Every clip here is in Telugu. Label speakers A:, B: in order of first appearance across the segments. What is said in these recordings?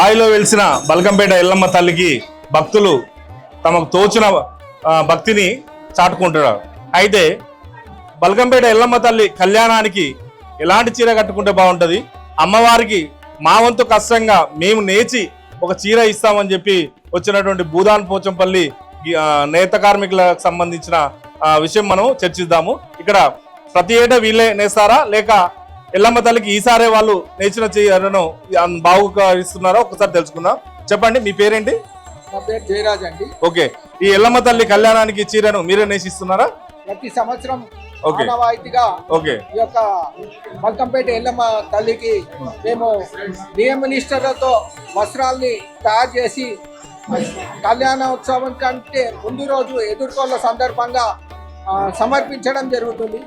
A: రాయిలో వెలిసిన బల్కంపేట ఎల్లమ్మ తల్లికి భక్తులు తమకు తోచిన భక్తిని చాటుకుంటున్నారు. అయితే బల్కంపేట ఎల్లమ్మ తల్లి కళ్యాణానికి ఎలాంటి చీర కట్టుకుంటే బాగుంటుంది, అమ్మవారికి మా వంతు కష్టంగా మేము నేచి ఒక చీర ఇస్తామని చెప్పి వచ్చినటువంటి భూదాన్ పోచంపల్లి నేత కార్మికులకు సంబంధించిన విషయం మనం చర్చిద్దాము. ఇక్కడ ప్రతి ఏటా వీళ్ళే నేస్తారా లేక ఎల్లమ్మ తల్లికి ఈసారే వాళ్ళు నేర్చిన చీరను బాగుగా ఇస్తున్నారో ఒకసారి తెలుసుకుందాం. చెప్పండి, మీ పేరేంటి?
B: నా పేరు జయరాజ్ అండి.
A: ఓకే, ఈ ఎల్లమ్మ తల్లి కళ్యాణానికి చీరను మీరే నేసిస్తున్నారా?
B: ప్రతి సంవత్సరం ఆనవాయితీగా ఈ యొక్క బల్కంపేట ఎల్లమ్మ తల్లికి మేము నియమ నిష్టలతో వస్త్రాల్ని తయారు చేసి కళ్యాణోత్సవం కంటే ముందు రోజు ఎదుర్కోళ్ళ సందర్భంగా సమర్పించడం జరుగుతుంది.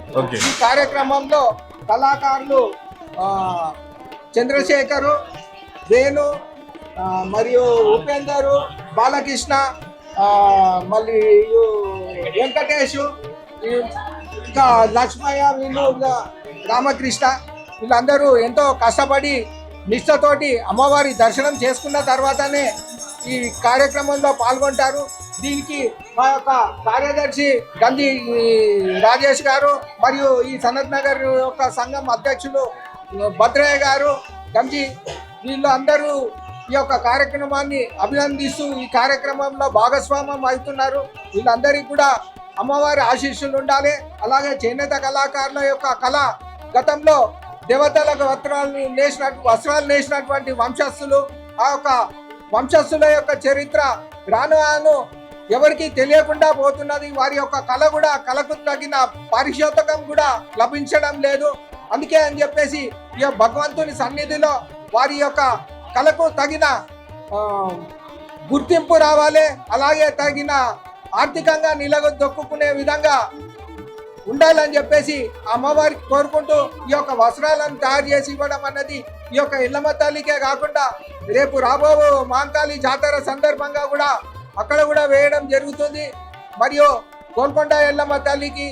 B: ఈ కార్యక్రమంలో కళాకారులు చంద్రశేఖరు, వేణు, మరియు ఉపేందరు, బాలకృష్ణ, మళ్ళీ వెంకటేష్, ఇంకా లక్ష్మయ్య, వీళ్ళు రామకృష్ణ, వీళ్ళందరూ ఎంతో కష్టపడి నిష్ఠతోటి అమ్మవారి దర్శనం చేసుకున్న తర్వాతనే ఈ కార్యక్రమంలో పాల్గొంటారు. దీనికి మా యొక్క కార్యదర్శి గంధి రాజేష్ గారు మరియు ఈ సనత్ నగర్ యొక్క సంఘం అధ్యక్షులు భద్రయ్య గారు, గంజి, వీళ్ళు అందరూ ఈ యొక్క కార్యక్రమాన్ని అభినందిస్తూ ఈ కార్యక్రమంలో భాగస్వామ్యం అవుతున్నారు. వీళ్ళందరికీ కూడా అమ్మవారి ఆశీస్సులు ఉండాలి. అలాగే చేనేత కళాకారుల యొక్క కళ గతంలో దేవతలకు వస్త్రాలు నేసినటువంటి వంశస్థులు, ఆ యొక్క వంశస్థుల యొక్క చరిత్ర రాను రాను ఎవరికి తెలియకుండా పోతున్నది. వారి యొక్క కళకు తగిన పారితోషికం కూడా లభించడం లేదు. అందుకే అని చెప్పేసి ఈ భగవంతుని సన్నిధిలో వారి యొక్క కళకు తగిన గుర్తింపు రావాలి, అలాగే తగిన ఆర్థికంగా నిలదొక్కునే విధంగా ఉండాలని చెప్పేసి అమ్మవారికి కోరుకుంటూ ఈ యొక్క వస్త్రాలను తయారు చేసి ఇవ్వడం అన్నది ఈ యొక్క ఎల్లమ్మ తల్లికే కాకుండా రేపు రాబో మాంకాళి జాతర సందర్భంగా కూడా అక్కడ కూడా వేయడం జరుగుతుంది. మరియు గోల్కొండ ఎల్లమ్మ తల్లికి,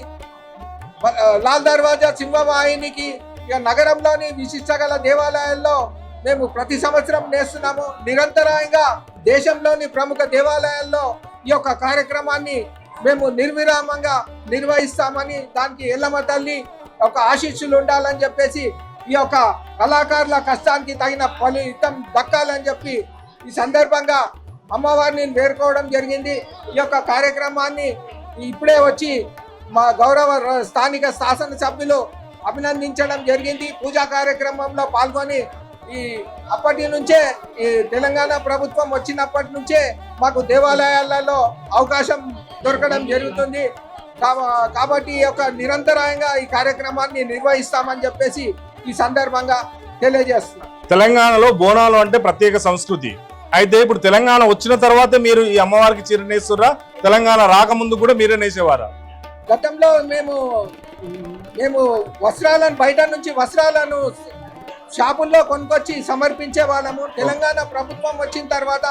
B: లాల్ దర్వాజా సింహవాహినికి, ఇక నగరంలోని విశిష్ట గల దేవాలయాల్లో మేము ప్రతి సంవత్సరం నేస్తున్నాము. నిరంతరంగా దేశంలోని ప్రముఖ దేవాలయాల్లో ఈ యొక్క కార్యక్రమాన్ని మేము నిర్విరామంగా నిర్వహిస్తామని, దానికి ఎల్లమ్మ తల్లి ఒక ఆశీస్సులు ఉండాలని చెప్పేసి ఈ యొక్క కళాకారుల కష్టానికి తగిన ఫలితం దక్కాలని చెప్పి ఈ సందర్భంగా అమ్మవారిని వేడుకోవడం జరిగింది. ఈ యొక్క కార్యక్రమాన్ని ఇప్పుడే వచ్చి మా గౌరవ స్థానిక శాసనసభ్యులు అభినందించడం జరిగింది. పూజా కార్యక్రమంలో పాల్గొని అప్పటి నుంచే ఈ తెలంగాణ ప్రభుత్వం వచ్చినప్పటి నుంచే మాకు దేవాలయాలలో అవకాశం దొరకడం జరుగుతుంది. కాబట్టి ఈ యొక్క నిరంతరంగా ఈ కార్యక్రమాన్ని నిర్వహిస్తామని చెప్పేసి ఈ సందర్భంగా తెలియజేస్తున్నాం.
A: తెలంగాణలో బోనాలు అంటే ప్రత్యేక సంస్కృతి. అయితే ఇప్పుడు తెలంగాణ వచ్చిన తర్వాత మీరు ఈ అమ్మవారికి చీర నేస్తుర్రా? తెలంగాణ రాకముందు కూడా మీరే నేసేవారా?
B: గతంలో మేము వస్త్రాలను బయట నుంచి వస్త్రాలను షాపుల్లో కొనుక్కొచ్చి సమర్పించే వాళ్ళము. తెలంగాణ ప్రభుత్వం వచ్చిన తర్వాత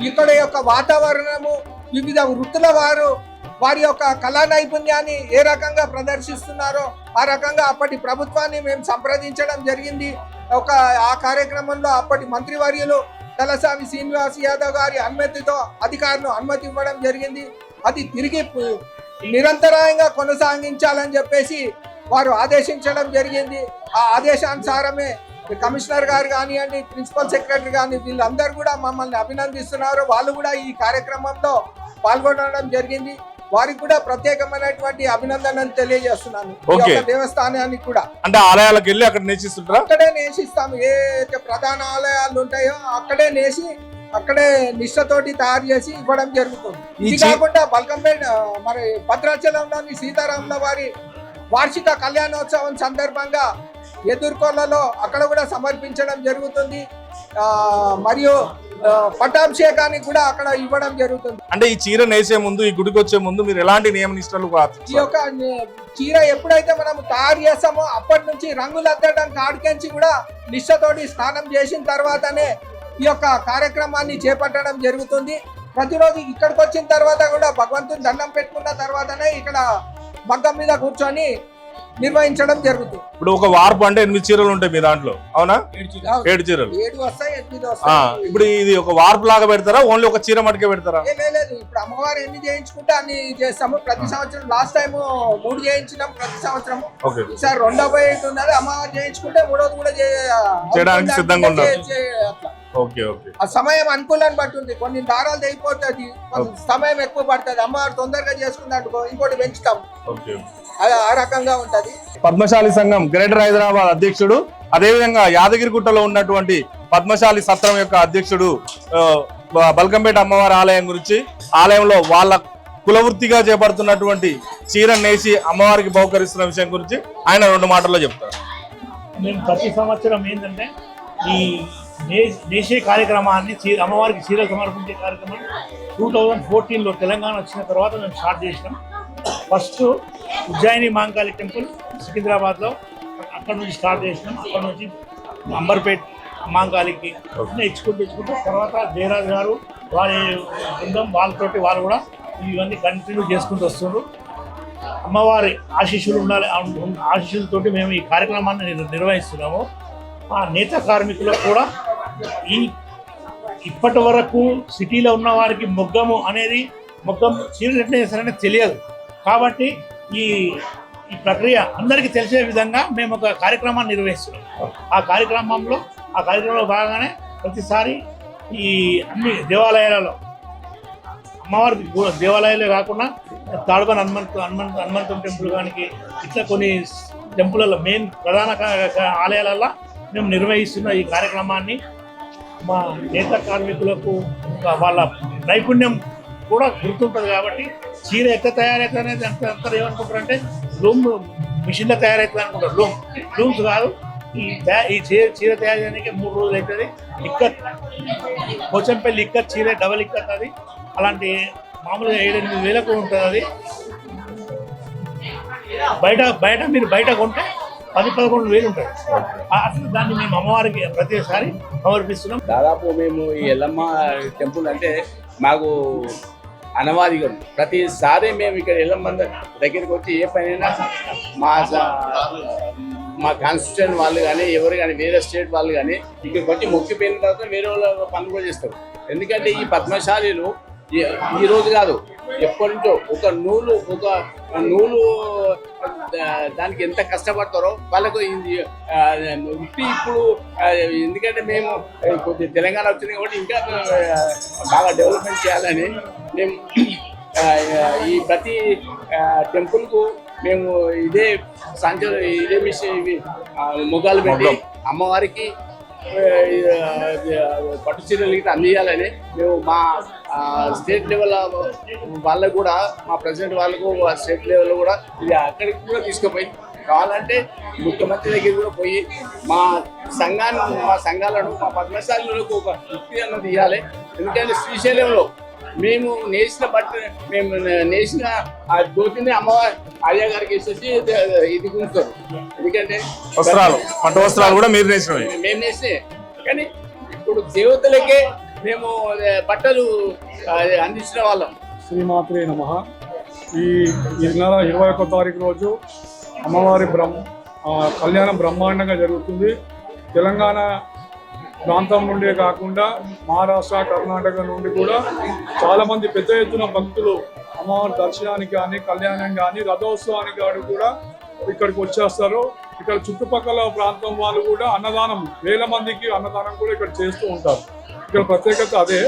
B: ఇక్కడ యొక్క వాతావరణము, వివిధ వృత్తుల వారి యొక్క కళా నైపుణ్యాన్ని ఏ రకంగా ప్రదర్శిస్తున్నారో ఆ రకంగా అప్పటి ప్రభుత్వాన్ని మేము సంప్రదించడం జరిగింది. ఆ కార్యక్రమంలో అప్పటి మంత్రివర్యులు తలసాని శ్రీనివాస్ యాదవ్ గారి అనుమతితో అధికారులు అనుమతి ఇవ్వడం జరిగింది. అది తిరిగి నిరంతరంగా కొనసాగించాలని చెప్పేసి వారు ఆదేశించడం జరిగింది. ఆ ఆదేశానుసారమే కమిషనర్ గారు కానివ్వండి, ప్రిన్సిపల్ సెక్రటరీ కానీ వీళ్ళందరూ కూడా మమ్మల్ని అభినందిస్తున్నారు. వాళ్ళు కూడా ఈ కార్యక్రమంలో పాల్గొనడం జరిగింది. వారికి కూడా ప్రత్యేకమైనటువంటి అభినందనలు తెలియజేస్తున్నాను. దేవస్థానానికి కూడా అంటే ఆలయాలకు వెళ్ళి అక్కడ నేసిస్తుంటారు, అక్కడే నేసిస్తాము. ఏ ప్రధాన ఆలయాలు ఉంటాయో అక్కడే నేసి అక్కడే నిష్ఠతోటి తయారు చేసి ఇవ్వడం జరుగుతుంది. ఇది కాకుండా బల్కంపేట మరి భద్రాచలంలోని సీతారాముల వారి వార్షిక కళ్యాణోత్సవం సందర్భంగా ఎదుర్కోళ్లలో అక్కడ కూడా సమర్పించడం జరుగుతుంది. మరియు పట్టాభిషేకానికి కూడా అక్కడ ఇవ్వడం జరుగుతుంది.
A: అంటే ఈ చీర నేసే ముందు, ఈ గుడికి వచ్చే ముందు మీరు ఎలాంటి నియమ నిష్టలు?
B: ఈ యొక్క చీర ఎప్పుడైతే మనం తయారు చేస్తామో అప్పటి నుంచి రంగులు అద్దడం కాడికెంచి కూడా నిష్ఠతోటి స్నానం చేసిన తర్వాతనే ఈ యొక్క కార్యక్రమాన్ని చేపట్టడం జరుగుతుంది. ప్రతిరోజు ఇక్కడికి వచ్చిన తర్వాత కూడా భగవంతుని దండం పెట్టుకున్న తర్వాతనే ఇక్కడ మగ్గం మీద కూర్చొని నిర్వహించడం జరుగుతుంది.
A: ఇప్పుడు ఒక వార్పు అంటే 8 చీరలు ఉంటాయి మీ దాంట్లో, అవునా? 7 చీరలు.
B: 7 వస్తాయి, 8 వస్తాయి.
A: ఇప్పుడు ఇది ఒక వార్పు లాగా పెడతారా, ఓన్లీ ఒక చీర మటుకే పెడతారా?
B: లేదు, ఇప్పుడు అమ్మవారు ఎన్ని చేయించుకుంటే అన్ని చేస్తాము. ప్రతి సంవత్సరం లాస్ట్ టైం 3 చేయించినాం ప్రతి సంవత్సరం. ఈసారి 2వ బయట ఉన్నది, అమ్మవారు చేయించుకుంటే 3వది కూడా
A: చేయడానికి సిద్ధంగా ఉన్నారు. ఆ సమయం
B: అనుకూలాన్ని బట్టి ఉంది. కొన్ని దారాలు తెగిపోతుంది, సమయం ఎక్కువ పడుతుంది. అమ్మవారు తొందరగా చేసుకున్నట్టు ఇంకోటి పెంచుతాం, ఆ రకంగా ఉంటది.
A: పద్మశాలి సంఘం గ్రేటర్ హైదరాబాద్ అధ్యక్షుడు, అదేవిధంగా యాదగిరిగుట్టలో ఉన్నటువంటి పద్మశాలి సత్రం యొక్క అధ్యక్షుడు బల్కంపేట అమ్మవారి ఆలయం గురించి, ఆలయంలో వాళ్ళ కులవృత్తిగా చేపడుతున్నటువంటి చీర నేసి అమ్మవారికి బహుకరిస్తున్న విషయం గురించి ఆయన 2 మాటల్లో చెప్తారు.
C: మేము ప్రతి సంవత్సరం ఏంటంటే ఈ నేసే కార్యక్రమాన్ని అమ్మవారికి చీరలు సమర్పించే కార్యక్రమాన్ని 2014లో తెలంగాణ వచ్చిన తర్వాత మేము స్టార్ట్ చేసినాం. ఫస్ట్ ఉజ్జయిని మహంకాళి టెంపుల్ సికింద్రాబాద్లో, అక్కడ నుంచి స్టార్ట్ చేసినాం. అక్కడ నుంచి అంబర్పేట్ మహంకాళికి ఇచ్చుకుంటూ తర్వాత జయరాజ్ గారు వారి బృందం వాళ్ళతోటి వాళ్ళు కూడా ఇవన్నీ కంటిన్యూ చేసుకుంటూ వస్తున్నారు. అమ్మవారి ఆశీస్సులు ఉండాలి, ఆశీస్సులతోటి మేము ఈ కార్యక్రమాన్ని నిర్వహిస్తున్నాము. ఆ నేత కార్మికులకు కూడా ఇప్పటి వరకు సిటీలో ఉన్న వారికి మొగ్గం చీర ఎట్లా చేస్తారనే తెలియదు. కాబట్టి ఈ ప్రక్రియ అందరికీ తెలిసే విధంగా మేము ఒక కార్యక్రమాన్ని నిర్వహిస్తున్నాం. ఆ కార్యక్రమంలో భాగంగానే ప్రతిసారి ఈ అన్ని దేవాలయాలలో అమ్మవారికి దేవాలయాలే కాకుండా తాడుబన్ హనుమంతుని టెంపుల్ కానీ ఇట్లా కొన్ని టెంపుల్లో మెయిన్ ప్రధాన ఆలయాలలో మేము నిర్వహిస్తున్న ఈ కార్యక్రమాన్ని మా నేత కార్మికులకు వాళ్ళ నైపుణ్యం కూడా గుర్తుంటుంది. కాబట్టి చీర ఎట్లా తయారవుతుంది అనేది అంతా ఏమనుకుంటారంటే లూమ్ మిషన్లో తయారవుతుంది అనుకుంటారు. లూమ్స్ కాదు, ఈ చీర తయారు చేయడానికి 3 రోజులు అవుతుంది. ఇక్కత్ పోచంపల్లి ఇక్కత్ చీర డబల్ ఇక్కత్, అది అలాంటి మామూలుగా 7-8 వేలకు ఉంటుంది. అది బయట మీరు బయట కొంటే 10-11 వేలు ఉంటుంది. అసలు దాన్ని మేము అమ్మవారికి ప్రతిసారి సమర్పిస్తున్నాం.
D: దాదాపు మేము ఈ ఎల్లమ్మ టెంపుల్ అంటే మాకు అనవాదిగా ఉంది. ప్రతిసారి మేము ఇక్కడ ఎల్లమ్మ దగ్గరికి వచ్చి ఏ పనైనా మా కాన్స్టిట్యూషన్ వాళ్ళు కానీ ఎవరు కానీ వేరే స్టేట్ వాళ్ళు కానీ ఇక్కడికి వచ్చి మొక్కిపోయిన తర్వాత వేరే వాళ్ళ పనులు కూడా చేస్తారు. ఎందుకంటే ఈ పద్మశాలీలు ఈ రోజు కాదు, ఎప్పటి నుంచో ఒక నూలు దానికి ఎంత కష్టపడతారో వాళ్ళకు ఇప్పుడు ఎందుకంటే మేము కొద్ది తెలంగాణ వచ్చింది కాబట్టి ఇంకా బాగా డెవలప్మెంట్ చేయాలని మేము ఈ ప్రతి టెంపుల్కు మేము ఇదే మిషన్ మొగ్గాలు పెట్టి అమ్మవారికి పట్టు చీరలు గిట్ట అందియాలని మేము మా స్టేట్ లెవెల్ వాళ్ళకు కూడా, మా ప్రెసిడెంట్ వాళ్ళకు స్టేట్ లెవెల్లో కూడా ఇది అక్కడికి కూడా తీసుకుపోయి కావాలంటే ముఖ్యమంత్రి దగ్గర కూడా పోయి మా సంఘాలను మా పద్మశాలకు ఒక వృత్తి అన్నది ఇవ్వాలి. ఎందుకంటే శ్రీశైలంలో మేము నేసిన ఆ జ్యోతిని అమ్మవారి ఆర్య గారికి వేసేసి ఇది గుంచుతారు. ఎందుకంటే
A: పట్టు వస్త్రాలు కూడా మేము
D: నేసే, కానీ ఇప్పుడు దేవతలకే మేము బట్టలు అందించిన వాళ్ళం.
E: శ్రీమాత్రే నమః. ఈ నెల 21వ తారీఖు రోజు అమ్మవారి కళ్యాణం బ్రహ్మాండంగా జరుగుతుంది. తెలంగాణ ప్రాంతం నుండే కాకుండా మహారాష్ట్ర, కర్ణాటక నుండి కూడా చాలామంది పెద్ద ఎత్తున భక్తులు అమ్మవారి దర్శనానికి కానీ, కళ్యాణం కానీ, రథోత్సవానికి కానీ కూడా ఇక్కడికి వచ్చేస్తారు. ఇక్కడ చుట్టుపక్కల ప్రాంతం వాళ్ళు కూడా అన్నదానం, వేల మందికి అన్నదానం కూడా ఇక్కడ చేస్తూ ఉంటారు. ఇక్కడ ప్రత్యేకత అదే.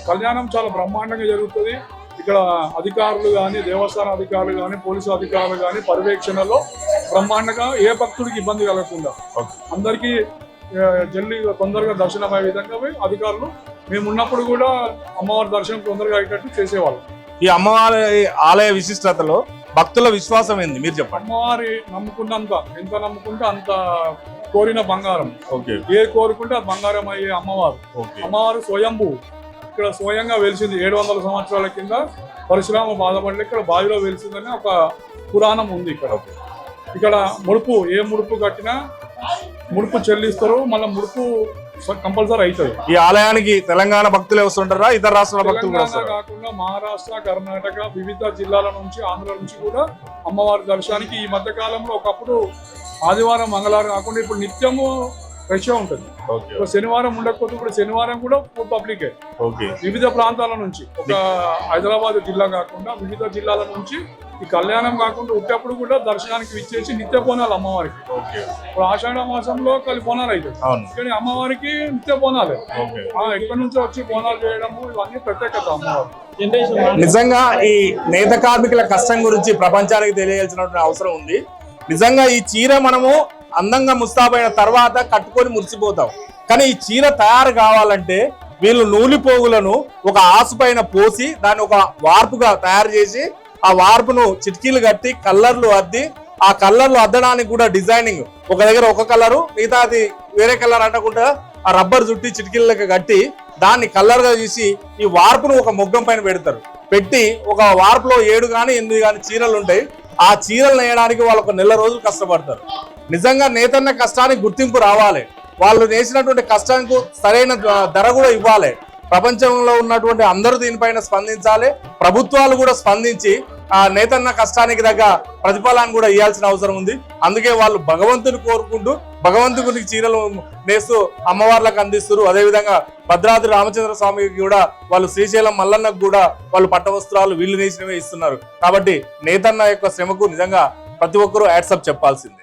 E: కళ్యాణం చాలా బ్రహ్మాండంగా జరుగుతుంది. ఇక్కడ అధికారులు కానీ, దేవస్థాన అధికారులు కానీ, పోలీసు అధికారులు కానీ పర్యవేక్షణలో బ్రహ్మాండంగా ఏ భక్తుడికి ఇబ్బంది కలగకుండా అందరికీ తొందరగా దర్శనం అయ్యే విధంగా అధికారులు మేము ఉన్నప్పుడు కూడా అమ్మవారి దర్శనం తొందరగా అయ్యేటట్టు చేసేవాళ్ళం.
A: ఈ అమ్మవారి ఆలయ విశిష్టతలో భక్తుల విశ్వాసం ఏంది మీరు చెప్పండి.
E: అమ్మవారి నమ్ముకున్నంత, ఎంత నమ్ముకుంటే అంత కోరిన బంగారం. ఏ కోరుకుంటే అది బంగారం అయ్యే అమ్మవారు. అమ్మవారు స్వయంభూ, ఇక్కడ స్వయంగా వెలిసింది. 700 సంవత్సరాల కింద పరశురామ బాధపడలే ఇక్కడ బావిలో వెలిసిందని ఒక పురాణం ఉంది. ఇక్కడ ముడుపు, ఏ ముడుపు కట్టినా ముడుపు చెల్లిస్తారు. మళ్ళీ ముడుపు కంపల్సరీ అవుతుంది.
A: ఈ ఆలయానికి తెలంగాణ భక్తులే వస్తుంటారా, ఇతర రాష్ట్రాల భక్తులు కూడా
E: తెలంగాణ
A: వస్తారా?
E: కాకుండా మహారాష్ట్ర, కర్ణాటక వివిధ జిల్లాల నుంచి, ఆంధ్ర నుంచి కూడా అమ్మవారి దర్శనానికి ఈ మధ్య కాలంలో ఒకప్పుడు ఆదివారం మంగళవారం కాకుండా ఇప్పుడు నిత్యము రష్గా ఉంటుంది.
A: ఓకే
E: ఇప్పుడు శనివారం ఉండకపోతే ఇప్పుడు శనివారం కూడా ఫుల్ పబ్లికే.
A: ఓకే.
E: వివిధ ప్రాంతాల నుంచి, ఒక హైదరాబాద్ జిల్లా కాకుండా వివిధ జిల్లాల నుంచి ఈ కళ్యాణం కాకుండా ఉట్టేప్పుడు కూడా దర్శనానికి విచ్చేసి నిత్య బోనాలు అమ్మవారికి.
A: ఓకే.
E: ఇప్పుడు ఆషాఢ మాసంలో బోనాలు అవుతాయి,
A: అవును.
E: కానీ అమ్మవారికి నిత్య బోనాలే.
A: ఓకే.
E: ఎక్కడి నుంచి వచ్చి బోనాలు చేయడము ఇవన్నీ ప్రత్యేకత అమ్మవారు.
A: నిజంగా ఈ నేత కార్మికుల కష్టం గురించి ప్రపంచానికి తెలియాల్సినటువంటి అవసరం ఉంది. నిజంగా ఈ చీర మనము అందంగా ముస్తాబైన తర్వాత కట్టుకొని మురిసిపోతాం, కానీ ఈ చీర తయారు కావాలంటే వీళ్ళు నూలి పోగులను ఒక ఆసు పైన పోసి దాన్ని ఒక వార్పుగా తయారు చేసి ఆ వార్పును చిటికీలు కట్టి కలర్లు అద్ది, ఆ కలర్లు అద్దడానికి కూడా డిజైనింగ్ ఒక దగ్గర ఒక కలరు, మిగతాది వేరే కలర్ అంటకుండా ఆ రబ్బర్ చుట్టి చిటికీలకు కట్టి దాన్ని కలర్ గా చూసి ఈ వార్పును ఒక మొగ్గం పైన పెడతారు. పెట్టి ఒక వార్పులో 7 కానీ 8 కానీ చీరలు ఉంటాయి. ఆ చీరలు నేయడానికి వాళ్ళు ఒక నెల రోజులు కష్టపడతారు. నిజంగా నేతన్న కష్టానికి గుర్తింపు రావాలి, వాళ్ళు నేసినటువంటి కష్టానికి సరైన ధర కూడా ఇవ్వాలి. ప్రపంచంలో ఉన్నటువంటి అందరూ దీనిపైన స్పందించాలి. ప్రభుత్వాలు కూడా స్పందించి ఆ నేతన్న కష్టానికి తగ్గ ప్రతిఫలాన్ని కూడా ఇవ్వాల్సిన అవసరం ఉంది. అందుకే వాళ్ళు భగవంతుని కోరుకుంటూ భగవంతునికి చీరలు నేస్తూ అమ్మవార్లకు అందిస్తారు. అదేవిధంగా భద్రాద్రి రామచంద్ర స్వామికి కూడా వాళ్ళు, శ్రీశైలం మల్లన్నకు కూడా వాళ్ళు పట్ట వస్త్రాలు వీళ్ళు నేసినవే ఇస్తున్నారు. కాబట్టి నేతన్న యొక్క శ్రమకు నిజంగా ప్రతి ఒక్కరూ యాడ్సప్ చెప్పాల్సిందే.